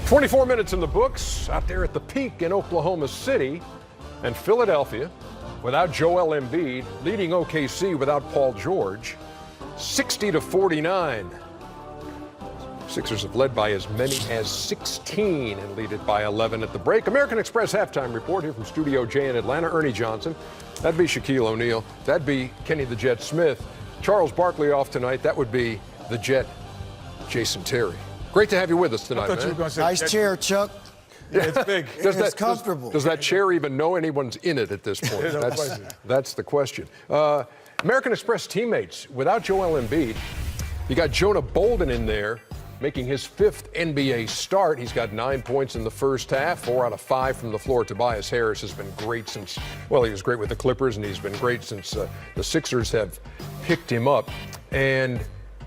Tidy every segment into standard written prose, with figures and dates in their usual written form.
24 minutes in the books out there at the peak in Oklahoma City, and Philadelphia without Joel Embiid, leading OKC without Paul George, 60-49. Sixers have led by as many as 16 and lead it by 11 at the break. American Express halftime report here from Studio J in Atlanta. Ernie Johnson. That'd be Shaquille O'Neal. That'd be Kenny the Jet Smith. Charles Barkley off tonight. That would be the Jet, Jason Terry. Great to have you with us tonight, I thought you were going to say nice chair, Chuck. Yeah, it's big. It's comfortable. Does that chair even know anyone's in it at this point? That's the question. American Express teammates, without Joel Embiid, you got Jonah Bolden in there, making his 5th NBA start. He's got 9 points in the first half, 4 out of 5 from the floor. Tobias Harris has been great since, well, he was great with the Clippers, and he's been great since the Sixers have picked him up. And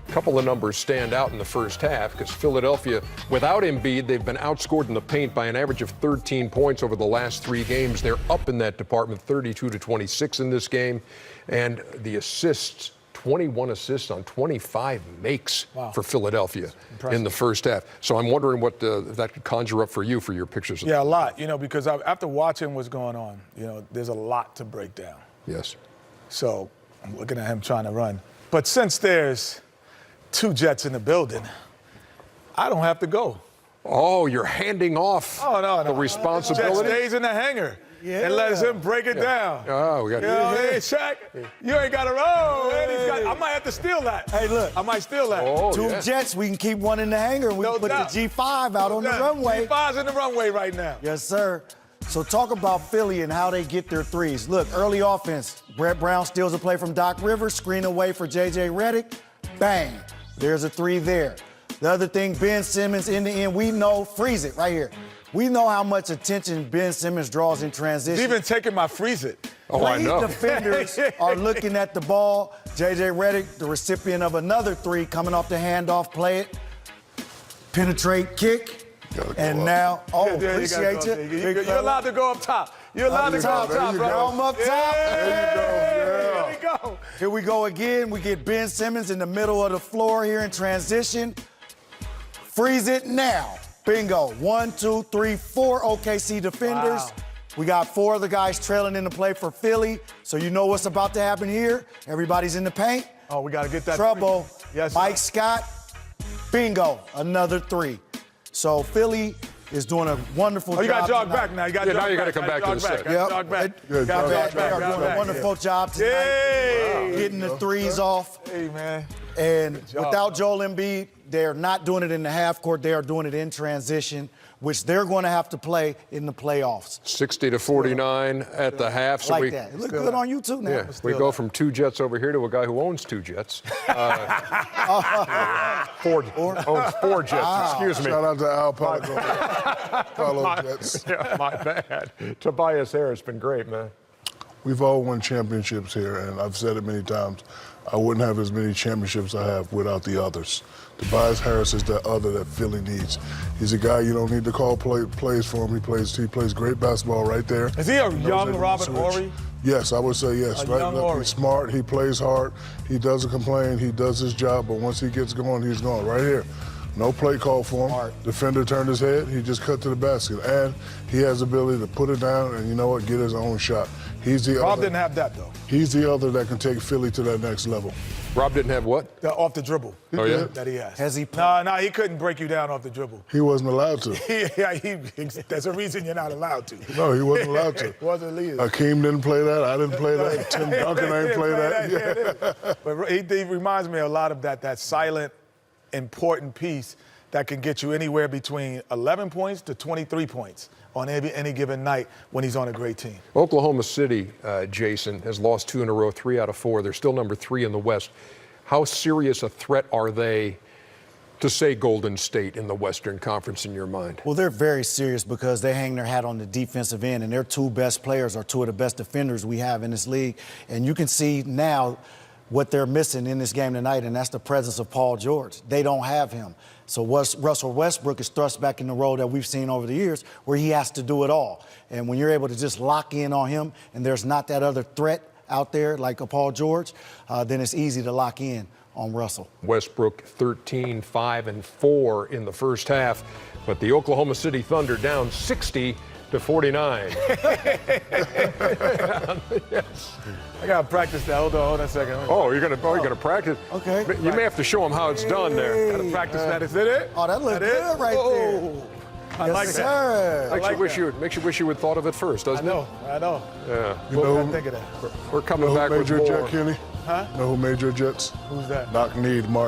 a couple of numbers stand out in the first half because Philadelphia, without Embiid, they've been outscored in the paint by an average of 13 points over the last 3 games. They're up in that department, 32-26 in this game. And the assists, 21 assists on 25 makes for Philadelphia in the first half. So I'm wondering what that could conjure up for you for your pictures. Yeah, a lot, because after watching what's going on, there's a lot to break down. Yes. So I'm looking at him trying to run. But since there's 2 Jets in the building, I don't have to go. Oh, you're handing off the responsibility? Jet stays in the hangar and lets him break it down. Oh, we got hey, Shaq, you ain't got to roll. I might have to steal that. Hey, look. I might steal that. Oh, 2 Jets, we can keep one in the hangar, and we can put the G5 out on the runway. G5's in the runway right now. Yes, sir. So talk about Philly and how they get their threes. Look, early offense. Brett Brown steals a play from Doc Rivers, screen away for J.J. Redick. Bang. There's a 3 there. The other thing, Ben Simmons in the end, we know, freeze it right here. We know how much attention Ben Simmons draws in transition. He's even taking my freeze it. Oh, I know. Defenders are looking at the ball. J.J. Redick, the recipient of another 3, coming off the handoff, play it, penetrate, kick. And now, appreciate you. You're allowed to go up top. You're allowed to go up top, bro. I'm up top. There we go. Here we go again. We get Ben Simmons in the middle of the floor here in transition. Freeze it now. Bingo. 1, 2, 3, 4 OKC defenders. Wow. We got 4 of the guys trailing in the play for Philly. So you know what's about to happen here. Everybody's in the paint. Oh, we got to get that. Trouble. Yes, Mike Scott. Bingo. Another 3. So Philly is doing a wonderful job. You got to jog tonight. back now. You got now you got to come back to the set. They are doing a wonderful job tonight. Getting the 3s off. Hey, man. And without Joel Embiid, they're not doing it in the half court. They are doing it in transition, which they're going to have to play in the playoffs. 60-49 at the half. So that. It looks good on you, too, now. Yeah, we go from 2 Jets over here to a guy who owns 2 Jets. Owns 4 Jets, excuse me. Shout out to Al Paulo Jets. Yeah, my bad. Tobias Harris been great, man. We've all won championships here, and I've said it many times. I wouldn't have as many championships I have without the others. Tobias Harris is the other that Philly needs. He's a guy you don't need to call plays for him. He plays great basketball right there. Is he a young Robert Horry? Yes, I would say yes. He's smart. He plays hard. He doesn't complain. He does his job. But once he gets going, he's going right here. No play call for him. Smart. Defender turned his head. He just cut to the basket. And he has the ability to put it down and, get his own shot. Rob didn't have that, though. He's the other that can take Philly to that next level. Rob didn't have what? Off the dribble. Oh, yeah? That he has. Has he? No, he couldn't break you down off the dribble. He wasn't allowed to. There's a reason you're not allowed to. No, he wasn't allowed to. Wasn't legal. Hakeem didn't play that. I didn't play that. Tim Duncan ain't play that. But he reminds me a lot of that silent, important piece that can get you anywhere between 11 points to 23 points on any given night when he's on a great team. Oklahoma City, Jason, has lost 2 in a row, 3 out of 4. They're still number 3 in the West. How serious a threat are they to, say, Golden State in the Western Conference in your mind? Well, they're very serious because they hang their hat on the defensive end, and their 2 best players are 2 of the best defenders we have in this league. And you can see now what they're missing in this game tonight, and that's the presence of Paul George. They don't have him. So Russell Westbrook is thrust back in the role that we've seen over the years where he has to do it all. And when you're able to just lock in on him and there's not that other threat out there like a Paul George, then it's easy to lock in on Russell. Westbrook 13, 5, and 4 in the first half, but the Oklahoma City Thunder down 60 to 49. Yes. I gotta practice that. Hold on a second. Oh, you're gonna practice? Okay. But you may have to show them how it's done there. Gotta practice that. Is it? Oh, that looks good right there. I Yes, like that. sir. Makes you wish you had thought of it first, doesn't I it? know. Yeah. You know I think of that. We're coming who back made with your more. jet, Kenny? Huh? Know who made your jets? Who's that? Knock-kneed Mark.